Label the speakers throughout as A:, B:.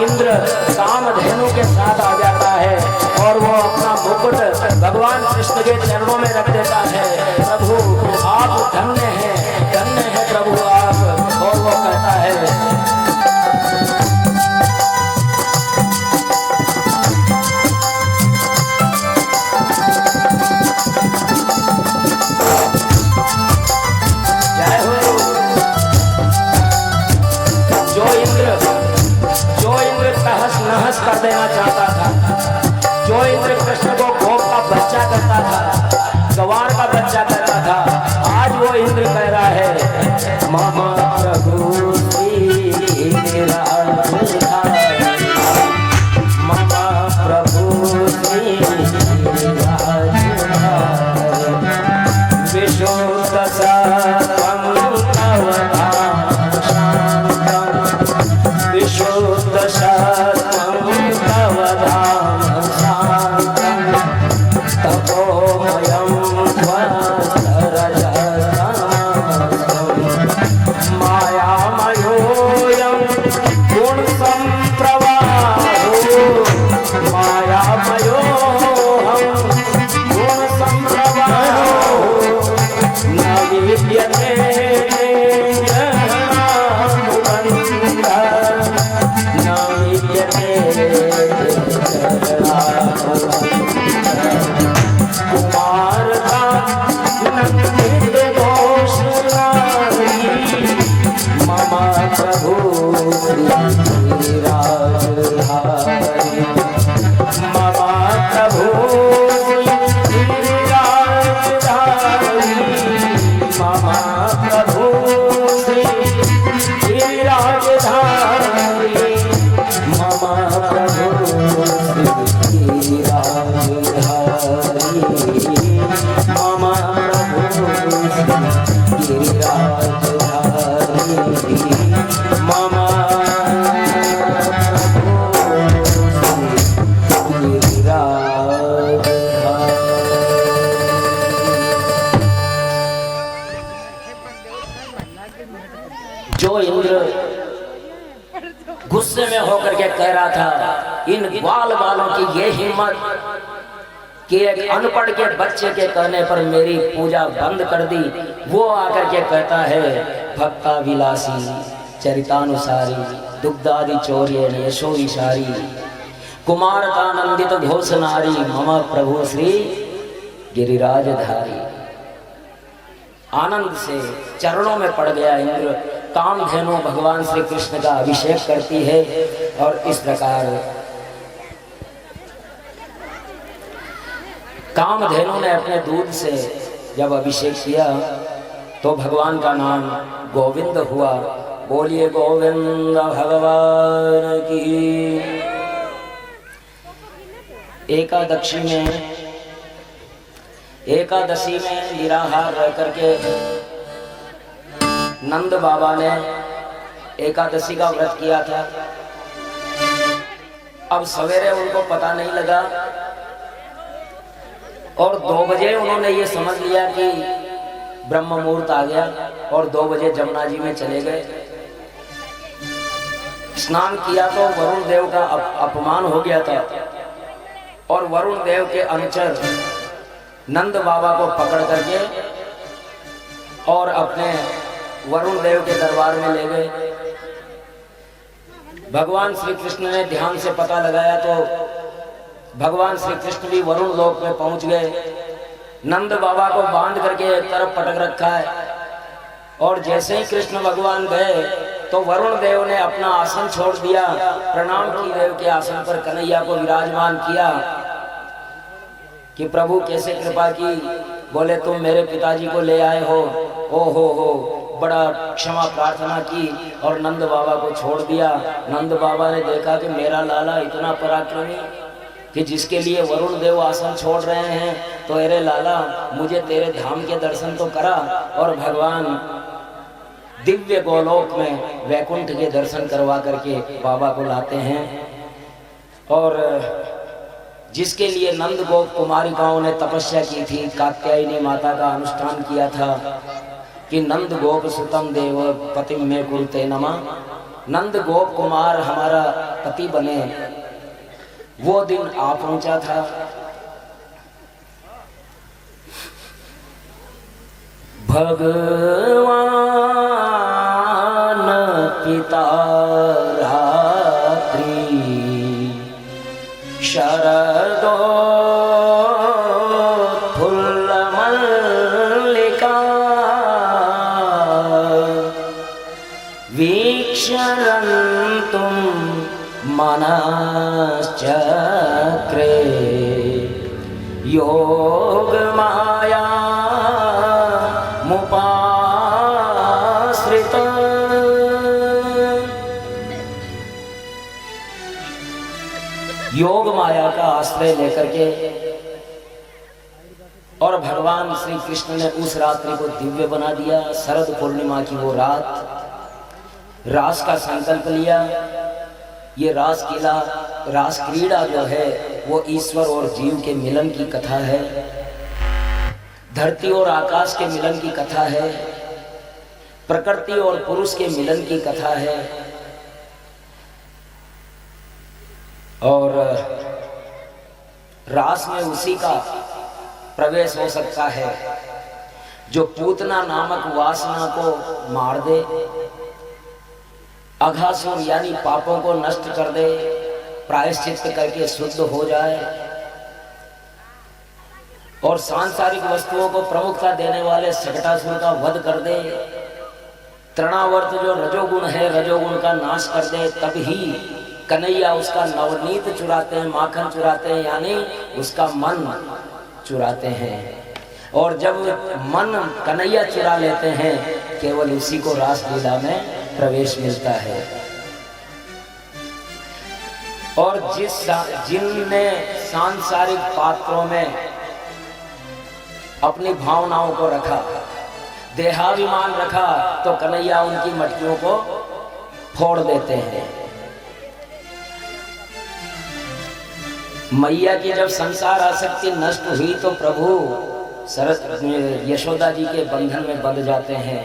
A: इंद्र कामधेनु के साथ आ जाता है और वो अपना मुकुट भगवान कृष्ण के चरणों में रख देता है। प्रभु आप धन्य है प्रभु आप। और वो कहता है नहस कर देना चाहता था, जो इंद्र कृष्ण को गोप का बच्चा करता था, गवार का बच्चा करता था, आज वो इंद्र कह रहा है मामा प्रभु मामा प्रभु विशुद्ध सत्वं विशुद्ध जो इंद्र गुस्से में होकर के कह रहा था इन ग्वाल वालों की ये हिम्मत कि एक अनपढ़ के बच्चे के कहने पर मेरी पूजा बंद कर दी, वो आकर के कहता है भक्ता विलासी चरितानुसारी दुग्धादि चौर्य यशो विशारी कुमारतानंदित घोष नारी मम प्रभु श्री गिरिराजधारी। आनंद से चरणों में पड़ गया इंद्र। कामधेनु भगवान श्री कृष्ण का अभिषेक करती है और इस प्रकार कामधेनु ने अपने दूध से जब अभिषेक किया तो भगवान का नाम गोविंद हुआ। बोलिए गोविंद भगवान की। एकादशी में निराहार रह करके नंद बाबा ने एकादशी का व्रत किया था। अब सवेरे उनको पता नहीं लगा और 2 बजे उन्होंने ये समझ लिया कि ब्रह्म मुहूर्त आ गया और 2 बजे जमुना जी में चले गए। स्नान किया तो वरुण देव का अपमान हो गया था और वरुण देव के अनुचर नंद बाबा को पकड़ करके और अपने वरुण देव के दरबार में ले गए। भगवान श्री कृष्ण ने ध्यान से पता लगाया तो भगवान श्री कृष्ण भी वरुण लोक में पहुंच गए। नंद बाबा को बांध करके एक तरफ पटक रखा है और जैसे ही कृष्ण भगवान गए तो वरुण देव ने अपना आसन छोड़ दिया, प्रणाम की देव के आसन पर कन्हैया को विराजमान किया कि प्रभु कैसे कृपा की। बोले तुम मेरे पिताजी को ले आए हो। ओ हो बड़ा क्षमा प्रार्थना की और नंद बाबा को छोड़ दिया। नंद बाबा ने देखा कि मेरा लाला इतना पराक्रमी कि जिसके लिए वरुण देव आसन छोड़ रहे हैं, तो अरे लाला मुझे तेरे धाम के दर्शन तो करा। और भगवान दिव्य गोलोक में वैकुंठ के दर्शन करवा करके बाबा को लाते हैं। और जिसके लिए नंद गोप कुमारिकाओं ने तपस्या की थी, कात्यायनी माता का अनुष्ठान किया था कि नंद गोप सुतम देव पतिम में कुरुते नमः, नंद गोप कुमार हमारा पति बने, वो दिन आ पहुंचा था। भगवान पिता रात्रि शरदो फुल्ल मल्लिका वीक्षरन्तुं मनश्चक्रे योग माया मुपाश्रित। योग माया का आश्रय लेकर के और भगवान श्री कृष्ण ने उस रात्रि को दिव्य बना दिया। शरद पूर्णिमा की वो रात, रास का संकल्प लिया। ये रास क्रीड़ा जो है वो ईश्वर और जीव के मिलन की कथा है, धरती और आकाश के मिलन की कथा है, प्रकृति और पुरुष के मिलन की कथा है। और रास में उसी का प्रवेश हो सकता है जो पूतना नामक वासना को मार दे, अघासुर यानी पापों को नष्ट कर दे, प्रायश्चित करके शुद्ध हो जाए और सांसारिक वस्तुओं को प्रमुखता देने वाले सकटासुर का वध कर दे। तृणावर्त जो रजोगुण है, रजोगुण का नाश कर दे। तभी कन्हैया उसका नवनीत चुराते हैं, माखन चुराते हैं, यानी उसका मन चुराते हैं। और जब मन कन्हैया चुरा लेते हैं, केवल उसी को रास लीला में प्रवेश मिलता है। और जिनने सांसारिक पात्रों में अपनी भावनाओं को रखा, देहाभिमान रखा, तो कन्हैया उनकी मटकियों को फोड़ देते हैं। मैया की जब संसार आसक्ति नष्ट हुई तो प्रभु यशोदा जी के बंधन में बंध जाते हैं।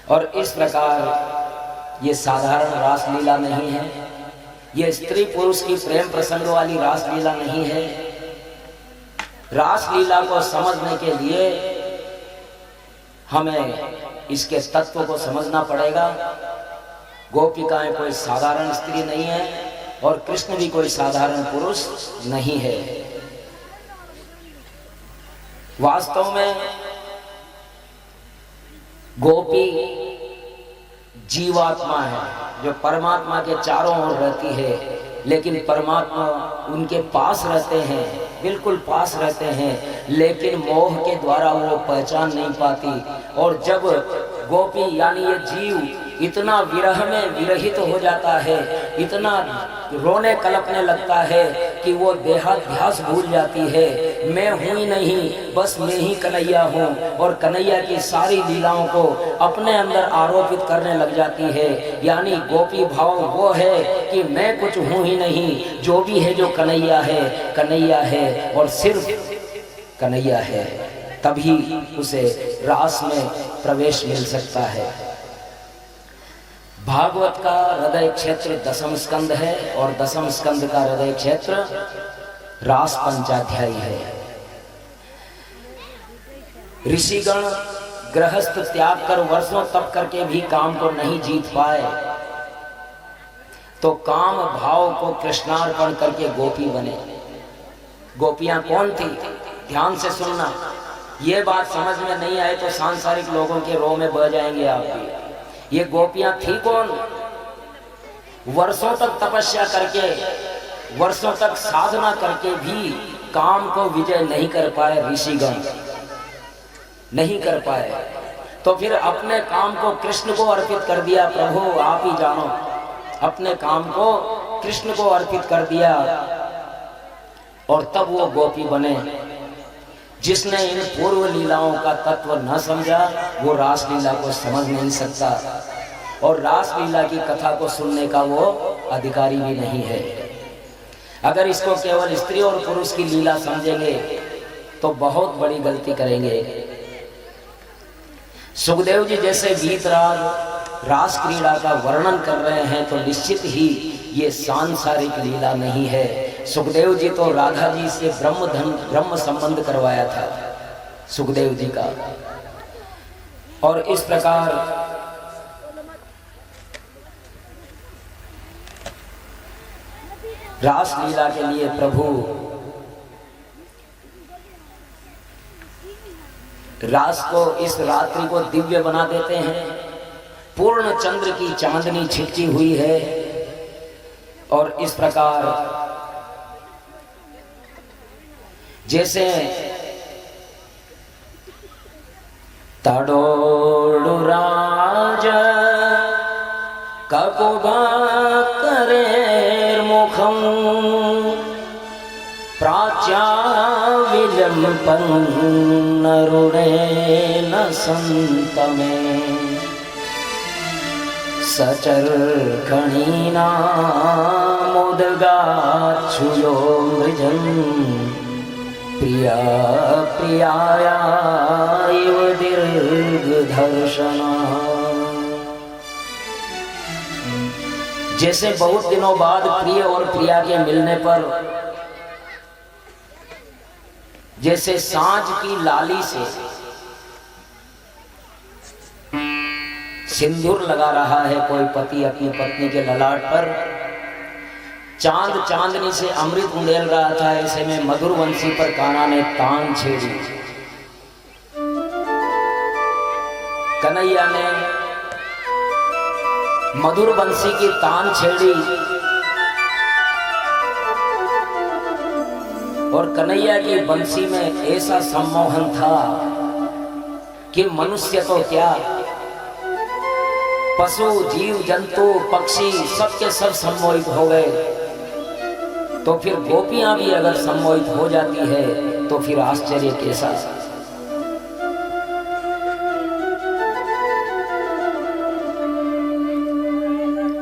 A: और इस प्रकार ये साधारण रासलीला नहीं है, ये स्त्री पुरुष की प्रेम प्रसंग वाली रासलीला नहीं है। रासलीला को समझने के लिए हमें इसके तत्व को समझना पड़ेगा। गोपिकाएं कोई साधारण स्त्री नहीं है और कृष्ण भी कोई साधारण पुरुष नहीं है। वास्तव में गोपी जीवात्मा है जो परमात्मा के चारों ओर रहती है, लेकिन परमात्मा उनके पास रहते हैं, बिल्कुल पास रहते हैं, लेकिन मोह के द्वारा वो पहचान नहीं पाती। और जब गोपी यानी ये जीव इतना विरह में विरहित हो जाता है, इतना रोने कलपने लगता है कि वो देहाध्यास भूल जाती है। मैं हूँ ही नहीं, बस मैं ही कन्हैया हूँ, और कन्हैया की सारी लीलाओं को अपने अंदर आरोपित करने लग जाती है। यानी गोपी भाव वो है कि मैं कुछ हूँ ही नहीं, जो भी है जो कन्हैया है, कन्हैया है और सिर्फ कन्हैया है। तभी उसे रास में प्रवेश मिल सकता है। भागवत का हृदय क्षेत्र दशम स्कंद है और दशम स्कंद का हृदय क्षेत्र रास पंचाध्यायी है। ऋषिगण गृहस्थ त्याग कर वर्षों तप करके भी काम को नहीं जीत पाए, तो काम भाव को कृष्णार्पण करके गोपी बने। गोपियां कौन थी? ध्यान से सुनना। ये बात समझ में नहीं आए तो सांसारिक लोगों के रो में बह जाएंगे आप भी। ये गोपियां थी कौन? वर्षों तक तपस्या करके, वर्षों तक साधना करके भी काम को विजय नहीं कर पाए ऋषिगण, नहीं कर पाए। तो फिर अपने काम को कृष्ण को अर्पित कर दिया। प्रभु आप ही जानो, अपने काम को कृष्ण को अर्पित कर दिया और तब वो गोपी बने। जिसने इन पूर्व लीलाओं का तत्व न समझा वो रास लीला को समझ नहीं सकता, और रास लीला की कथा को सुनने का वो अधिकारी भी नहीं है। अगर इसको केवल स्त्री और पुरुष की लीला समझेंगे तो बहुत बड़ी गलती करेंगे। सुखदेव जी जैसे गीतराज रास क्रीड़ा का वर्णन कर रहे हैं तो निश्चित ही ये सांसारिक लीला नहीं है। सुखदेव जी तो राधा जी से ब्रह्म संबंध करवाया था सुखदेव जी का। और इस प्रकार रास लीला के लिए प्रभु रास को, इस रात्रि को दिव्य बना देते हैं। पूर्ण चंद्र की चांदनी छिटकी हुई है और इस प्रकार जैसे तड़ोड़ राज ककुभा करे मुखम प्राच्या विलंपन नरुणे न संतमे सचर खणीना मुदगाच्छुयो मृजन प्रिया प्रियाया इव दीर्घदर्शना। जैसे बहुत दिनों बाद प्रिय और प्रिया के मिलने पर जैसे सांझ की लाली से सिंदूर लगा रहा है कोई पति अपनी पत्नी के ललाट पर, चांद चांदनी से अमृत उंडेल रहा था, ऐसे में मधुर वंशी पर कान्हा ने तान छेड़ी। कन्हैया ने मधुर वंशी की तान छेड़ी और कन्हैया की बंसी में ऐसा सम्मोहन था कि मनुष्य तो क्या, पशु जीव जंतु पक्षी सबके सब सम्मोहित हो गए। तो फिर गोपियां भी अगर सम्मोहित हो जाती है तो फिर आश्चर्य कैसा।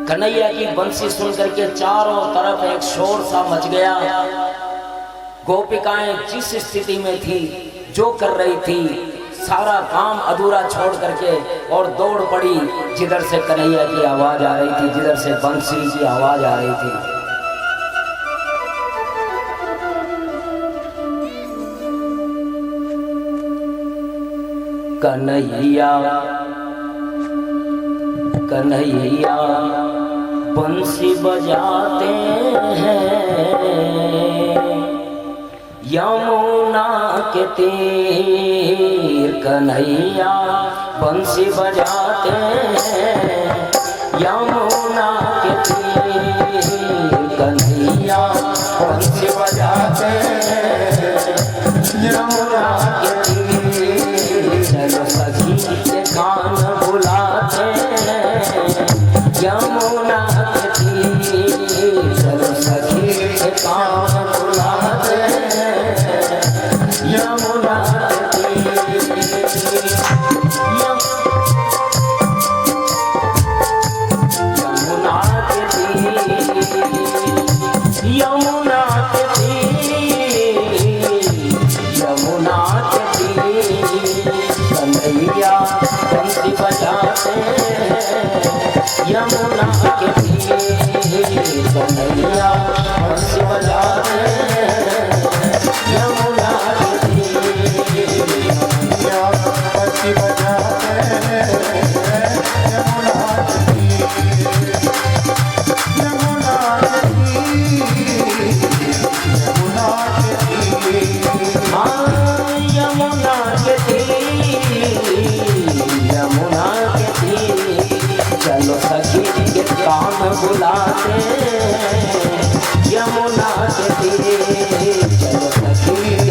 A: कन्हैया की बंसी सुनकर के चारों तरफ एक शोर सा मच गया। गोपिकाएं जिस स्थिति में थी, जो कर रही थी, सारा काम अधूरा छोड़ करके और दौड़ पड़ी जिधर से कन्हैया की आवाज आ रही थी, जिधर से बंसी की आवाज आ रही थी। कन्हैया कन्हैया बंसी बजाते हैं यमुना के तीर। कन्हैया बंसी बजाते हैं यमुना के तीर। कन्हैया बंसी बजाते हैं यमुना के तीर। चलो सखी के कान बुलाते हैं यमुना के तीर। चलो सखी के कान बुलाते यमुना के तीर। यमुना के तीर। यमुना के तीर। यमुना के तीर। कन्हैया बंसी बजाते यमुना के तीर। कन्हैया बंसी बजाते यमुना के तीर। बंसी बजाते यमुना के तीर। यमुना के तीर। यमुना के तीर। हाँ यमुना के तीर। यमुना के तीर। चलो सखी के कान बुलाते यमुना के तीर। चलो सखी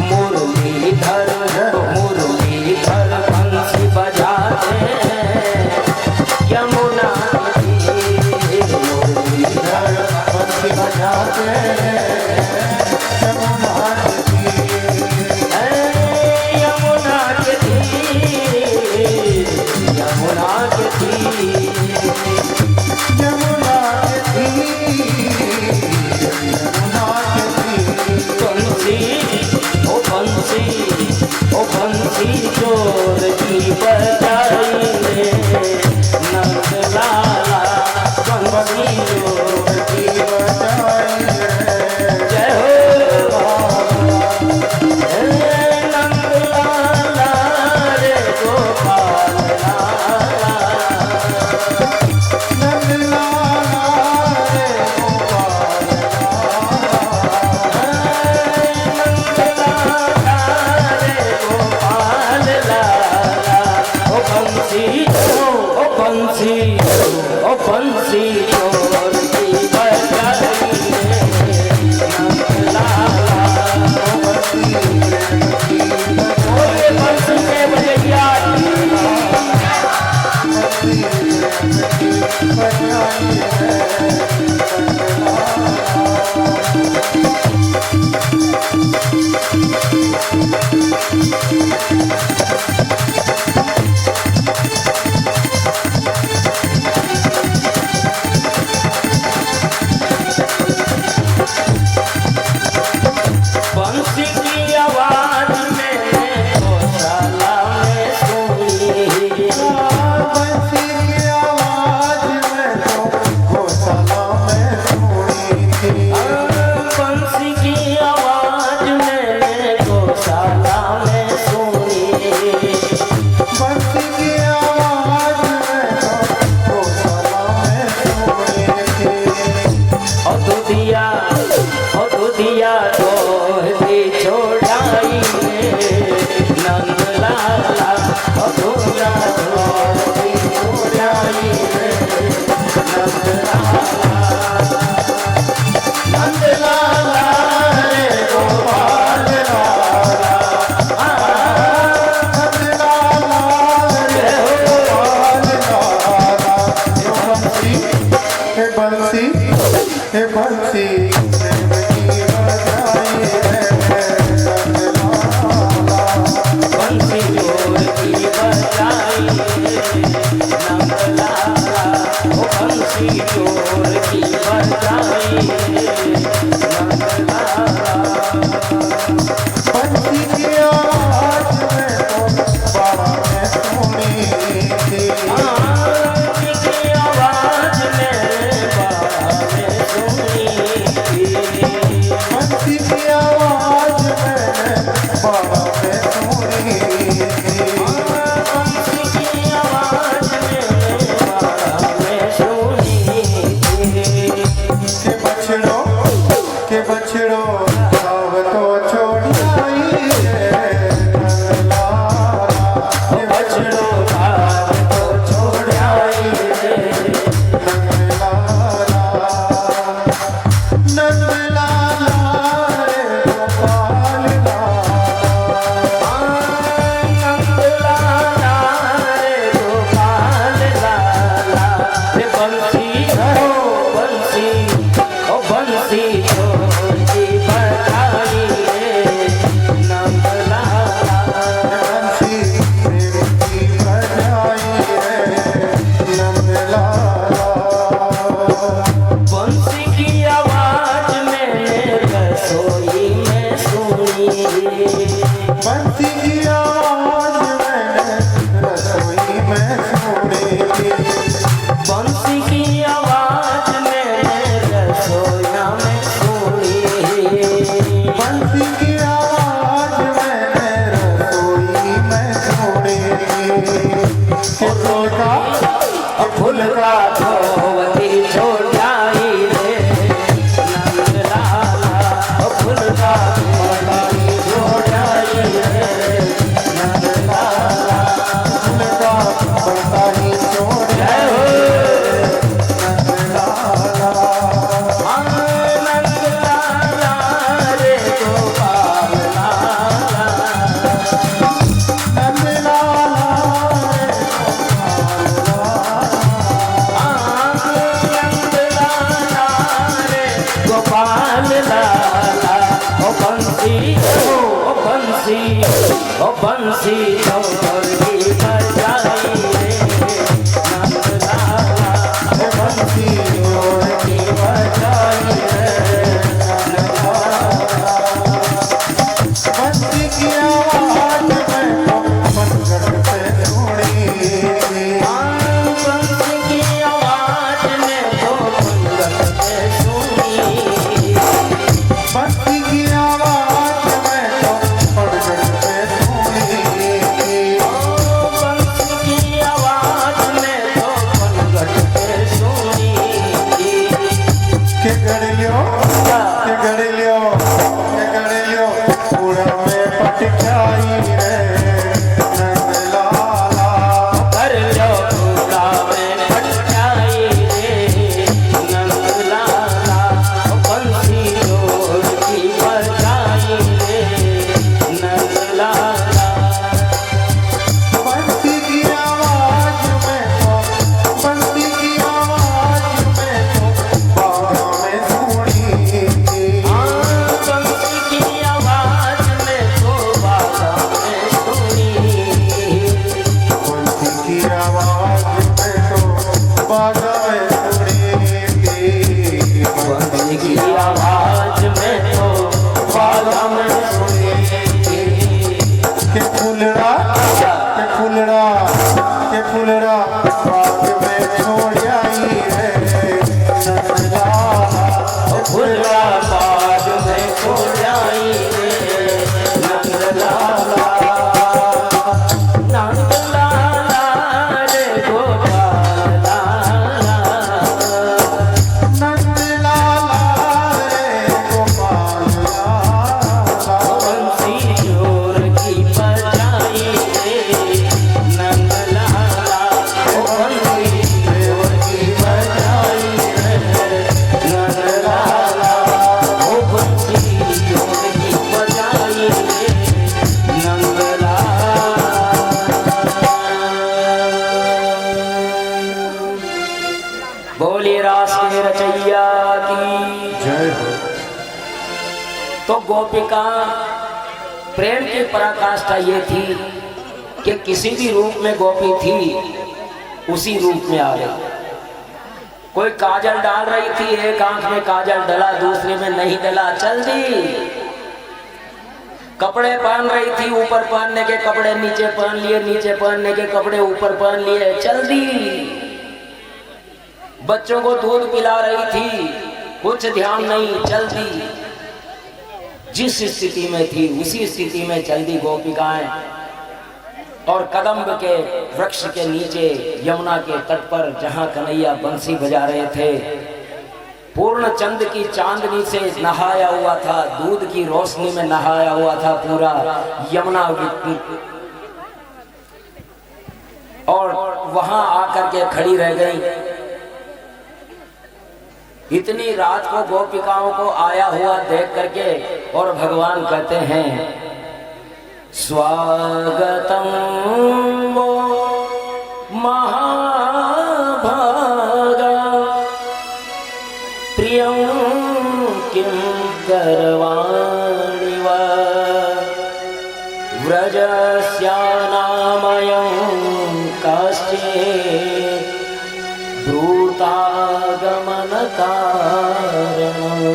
A: मुरलीधर मुरलीधर बंसी बजाते यमुना के तीर। मुरलीधर बंसी बजाते यमुना के तीर। यमुना के तीर यमुना के तीर यमुना के तीर यमुना के तीर। बंसी ओ बंसी चोर की बजाई रे नंद लाला बंसी चोर की बजाई रे। जय हो नंद लाला रे गोपाल लाला नंद लाला रे गोपाल ओ बंसी चोर की बजाई रे नंद लाला बंसी की बजाई। बंसी के बजैया बजाई रे बंसी की आवाज में गौशाला में सुनी। बंसी की आवाज में गौशाला में सुनी थी। बंसी की आवाज में गौशाला में सुनी। बंसी की आवाज में गौशाला में सुनी थी। और दुधिया दोहती छोड़ाई रे नंद लाला। दुधिया दोहती छोड़ाई रे नंद लाला। नंद लाला रे गोपाल लाला नंद लाला रे गोपाल लाला। बंसी हे बंसी बंसी चोर की बजाई नंद लाला। ओ बंसी चोर की बजाई नंद लाला। बंसी की आवाज में बाबा ने सुनी थी। बंसी की आवाज में बाबा ने सुनी थी। बंसी की आवाज में बाबा ने सुनी थी। बंसी की आवाज में बाबा ने सुनी थी। के बछड़ो गाँव तो छोड़ाई रे नंद लाला। के बछड़ो गाँव तो छोड़ाई रे नंद लाला। नंद लाला रे गोपाल लाला। नंद लाला रे गोपाल लाला। बंसी चोर की बजाई रे नंद लाला। बंसी की बजाई रे नंद लाला। बंसी की आवाज में रसोई में सुनी। बंसी की आवाज में रसोई में सुनी। बंसी की आवाज में रसोईया में सुनी। बंसी की आवाज में रसोई में सुनी। फूल का धोवती छोड़ाई रे नंद लाला। फूल का धोवती छोड़ाई रे नंद लाला। फूल का धोवती छोड़ाई नंद लाला। नंद लाला बंसी ओ बंसी ओ बंसी और की बजाई रे नंदलाला ओ बंसी और की बजाई रे नंदलाला।
B: बंसी की आवाज में तो बनगढ़ पे सुनी,
A: बंसी की आवाज में तो बनगढ़ पे सुनी,
B: बंसी की आवाज में तो बनगढ़ पे सुनी,
A: बंसी की आवाज में तो बनगढ़ पे सुनी।
B: के गड़ियो पूरा में पटकाई रे नंदलाला,
A: कर लो पूरा में पटकाई रे नंदलाला बंसी जोर की बजाई रे नंदलाला।
B: बंसी की आवाज में तो बंसी की आवाज में तो बाबा में सुनी,
A: बंसी की आवाज में तो बाबा में सुनी,
B: बंसी की आवाज में तो बाबा में सुनी,
A: बंसी की आवाज में तो बाबा में सुनी।
B: के फुलड़ा बाग में छोड़ आई रे नंदलाला,
A: फुलड़ा बाग में खो जाई रे नंदलाला, नंदलाला रे गोपाला,
B: नंदलाला रे गोपाल लाला,
A: बंसी जोर की बजाई रे नंदलाला, बंसी जोर की बजाई रे नंदलाला, बंसी जोर की बजाई रे नंदलाला। बोली रास के रचैया की।
B: जय हो।
A: तो गोपिका प्रेम की पराकाष्ठा ये थी कि किसी भी रूप में गोपी थी उसी रूप में आ गई। कोई काजल डाल रही थी, एक आंख में काजल डला दूसरे में नहीं डला, चल दी। कपड़े पहन रही थी, ऊपर पहनने के कपड़े नीचे पहन लिए, नीचे पहनने के कपड़े ऊपर पहन लिए, चल दी। बच्चों को दूध पिला रही थी, कुछ ध्यान नहीं, चल दी। जिस स्थिति में थी उसी स्थिति में चल दी गोपिकाएं। और कदम्ब के वृक्ष के नीचे यमुना के तट पर जहां कन्हैया बंसी बजा रहे थे, पूर्ण चंद की चांदनी से नहाया हुआ था, दूध की रोशनी में नहाया हुआ था पूरा यमुना, और वहां आकर के खड़ी रह गई। इतनी रात को गोपिकाओं को आया हुआ देख करके और भगवान कहते हैं स्वागतम वो महाभागा प्रियं किं करवाणि वा व्रजस्यानामयं कश्चित् ब्रूतागमन कारणम्।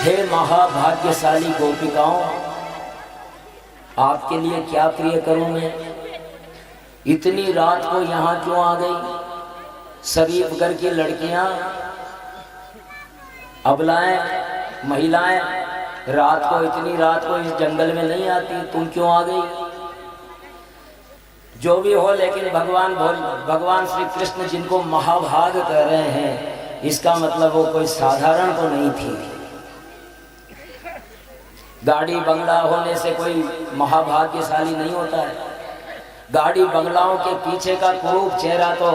A: हे महाभाग्यशाली गोपिकाओं, आपके लिए क्या प्रिय करूं मैं? इतनी रात को यहाँ क्यों आ गई? शरीफ घर की लड़कियां, अबलाएं, महिलाएं रात को, इतनी रात को इस जंगल में नहीं आती, तुम क्यों आ गई? जो भी हो, लेकिन भगवान श्री कृष्ण जिनको महाभाग कह रहे हैं, इसका मतलब वो कोई साधारण तो नहीं थी। गाड़ी बंगला होने से कोई महाभाग्यशाली नहीं होता है। गाड़ी बंगलाओं के पीछे का कुरूप चेहरा तो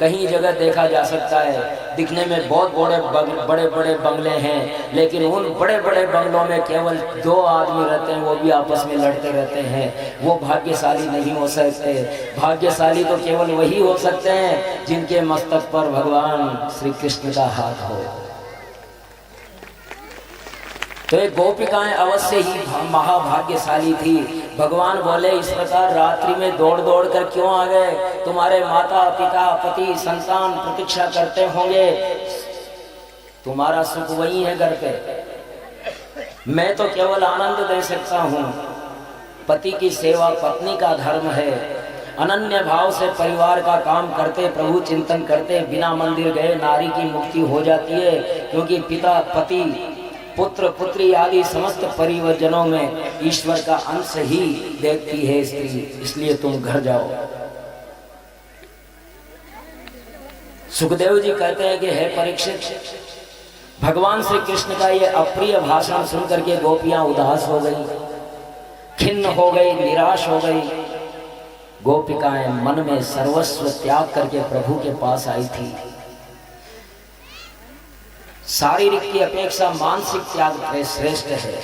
A: कहीं जगह देखा जा सकता है। दिखने में बहुत बड़े बड़े बंगले हैं, लेकिन उन बड़े बड़े बंगलों में केवल 2 आदमी रहते हैं, वो भी आपस में लड़ते रहते हैं। वो भाग्यशाली नहीं हो सकते। भाग्यशाली तो केवल वही हो सकते हैं जिनके मस्तक पर भगवान श्री कृष्ण का हाथ हो। तो ये गोपिकाएं अवश्य ही महाभाग्यशाली थी। भगवान बोले इस प्रकार रात्रि में दौड़ दौड़ कर क्यों आ गए? तुम्हारे माता पिता पति संतान प्रतीक्षा करते होंगे, तुम्हारा सुख वही है घर पे। मैं तो केवल आनंद दे सकता हूँ। पति की सेवा पत्नी का धर्म है। अनन्य भाव से परिवार का काम करते, प्रभु चिंतन करते, बिना मंदिर गए नारी की मुक्ति हो जाती है, क्योंकि पिता पति पुत्र पुत्री आदि समस्त परिवारजनों में ईश्वर का अंश ही देखती है स्त्री। इसलिए तुम घर जाओ। सुखदेव जी कहते हैं कि हे परीक्षित, भगवान श्री कृष्ण का ये अप्रिय भाषण सुनकर के गोपियां उदास हो गई, खिन्न हो गई, निराश हो गई। गोपिकाएं मन में सर्वस्व त्याग करके प्रभु के पास आई थी। शारीरिक की अपेक्षा मानसिक त्याग श्रेष्ठ है।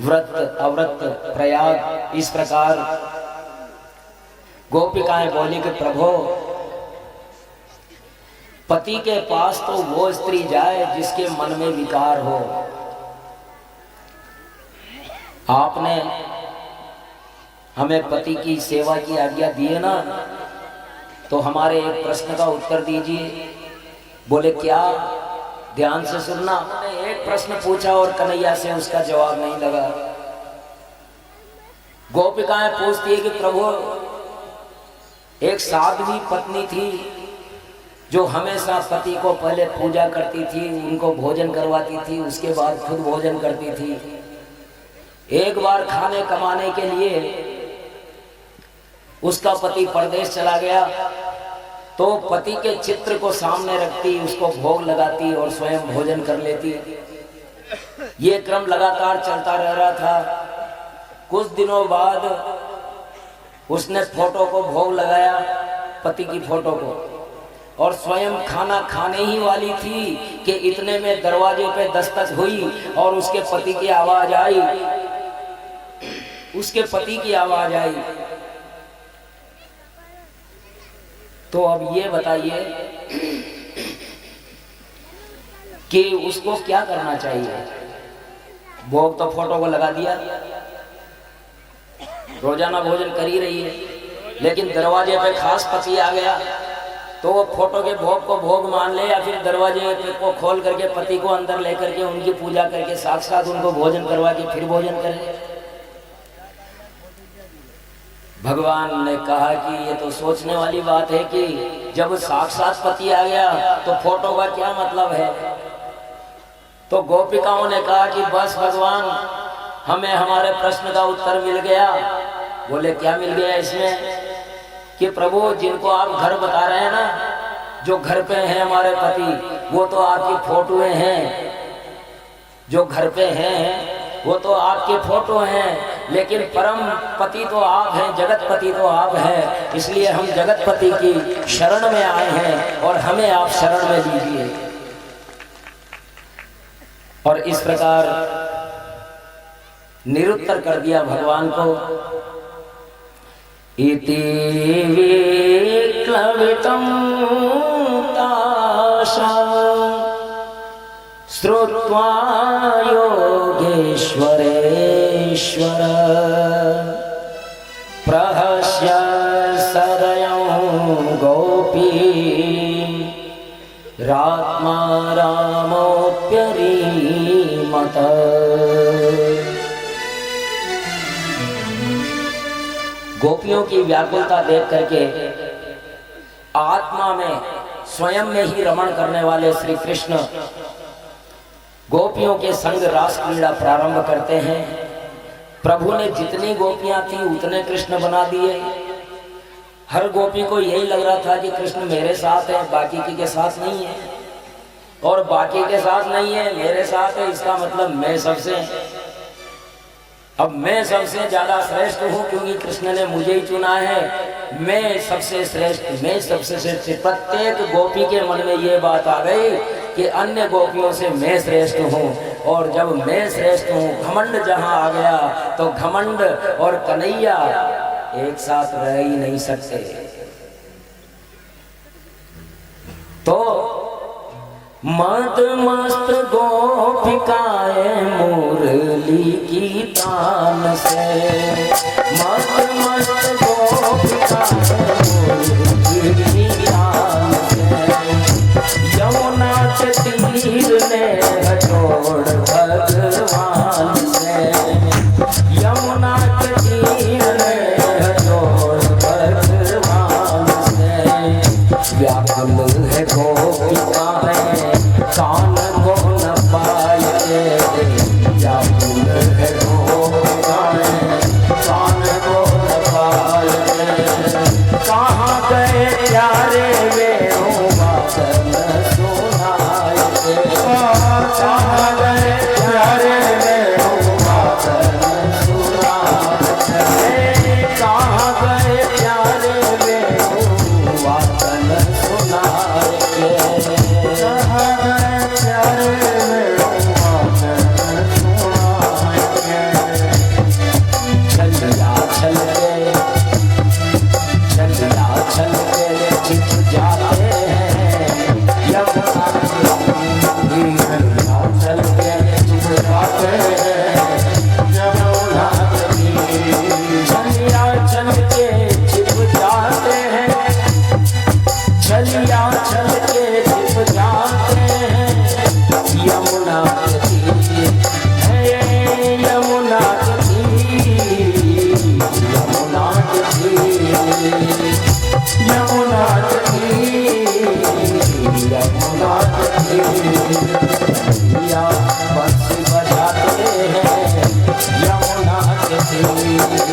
A: व्रत अव्रत प्रयाग, इस प्रकार गोपिकाएं बोली कि प्रभु, पति के पास तो वो स्त्री जाए जिसके मन में विकार हो। आपने हमें पति की सेवा की आज्ञा दी है ना, तो हमारे एक प्रश्न का उत्तर दीजिए। बोले क्या? ध्यान से सुनना। मैंने एक प्रश्न पूछा और कन्हैया से उसका जवाब नहीं लगा। गोपिकाएं पूछती है कि प्रभु, एक साध्वी पत्नी थी जो हमेशा पति को पहले पूजा करती थी, उनको भोजन करवाती थी, उसके बाद खुद भोजन करती थी। एक बार खाने कमाने के लिए उसका पति परदेश चला गया, तो पति के चित्र को सामने रखती, उसको भोग लगाती और स्वयं भोजन कर लेती। ये क्रम लगातार चलता रह रहा था। कुछ दिनों बाद उसने फोटो को भोग लगाया, पति की फोटो को, और स्वयं खाना खाने ही वाली थी कि इतने में दरवाजे पे दस्तक हुई और उसके पति की आवाज आई। उसके पति की आवाज आई। तो अब ये बताइए कि उसको क्या करना चाहिए? भोग तो फोटो को लगा दिया, रोजाना भोजन कर ही रही है, लेकिन दरवाजे पे खास पति आ गया तो वो फोटो के भोग को भोग मान ले, या फिर दरवाजे को खोल करके पति को अंदर लेकर के उनकी पूजा करके साक्षात उनको भोजन करवा के फिर भोजन करे। भगवान ने कहा कि ये तो सोचने वाली बात है कि जब साक्षात पति आ गया तो फोटो का क्या मतलब है। तो गोपिकाओं ने कहा कि बस भगवान, हमें हमारे प्रश्न का उत्तर मिल गया। बोले क्या मिल गया इसमें? कि प्रभु, जिनको आप घर बता रहे हैं ना, जो घर पे हैं हमारे पति, वो तो आपकी फोटोएं हैं। जो घर पे हैं वो तो आपके फोटो हैं, लेकिन परम पति तो आप हैं, जगत पति तो आप हैं। इसलिए हम जगत पति की शरण में आए हैं और हमें आप शरण में लीजिए। और इस प्रकार निरुत्तर कर दिया भगवान को। इति विक्लवितं तासां श्रुत्वा योगेश्वरेश्वर प्रहस्य सदयं गोपी रात्मा रामोऽप्यरीमत। गोपियों की व्याकुलता देख करके आत्मा में स्वयं में ही रमण करने वाले श्री कृष्ण गोपियों के संग रास क्रीड़ा प्रारंभ करते हैं। प्रभु ने जितनी गोपियां थी उतने कृष्ण बना दिए। हर गोपी को यही लग रहा था कि कृष्ण मेरे साथ है, बाकी की के साथ नहीं है, और बाकी के साथ नहीं है, मेरे साथ है, इसका मतलब मैं सबसे, अब मैं सबसे ज्यादा श्रेष्ठ हूँ क्योंकि कृष्ण ने मुझे ही चुना है। मैं सबसे श्रेष्ठ, मैं सबसे श्रेष्ठ। प्रत्येक गोपी के मन में ये बात आ गई कि अन्य गोपियों से मैं श्रेष्ठ हूँ। और जब मैं श्रेष्ठ हूँ, घमंड जहाँ आ गया तो घमंड और कन्हैया एक साथ रह ही नहीं सकते। तो मद मस्त गोपिकाएं मुरली की तान से, मद मस्त गोपिकाएं मुरली की तान से, यमुना के तीर ने जोड़ भगवान से, यमुना के तीर ने जोड़ भगवान से, व्याकुल है गोपिकाएं कान को न पाए, व्याकुल है गोपिकाएं कान को न पाए, कहाँ गए प्यारे वेणु वादन सुनाए, कहाँ गए प्यारे वेणु वादन सुनाए, कहाँ गए प्यारे वेणु वादन सुनाए,
B: कहाँ गए प्यारे वेणु वादन सुनाए।
A: छलिया छल के, छलिया छल के छिप जाते हैं यमुना के तीर, छलिया छल के छिप जाते हैं यमुना के तीर, छलिया छल के छिप जाते हैं, छलिया छल के छिप जाते हैं यमुना के तीर, है यमुना के तीर, यमुना के तीर, यमुना के तीर, यमुना के तीर, या बंसी बजाते हैं यमुना के तीर।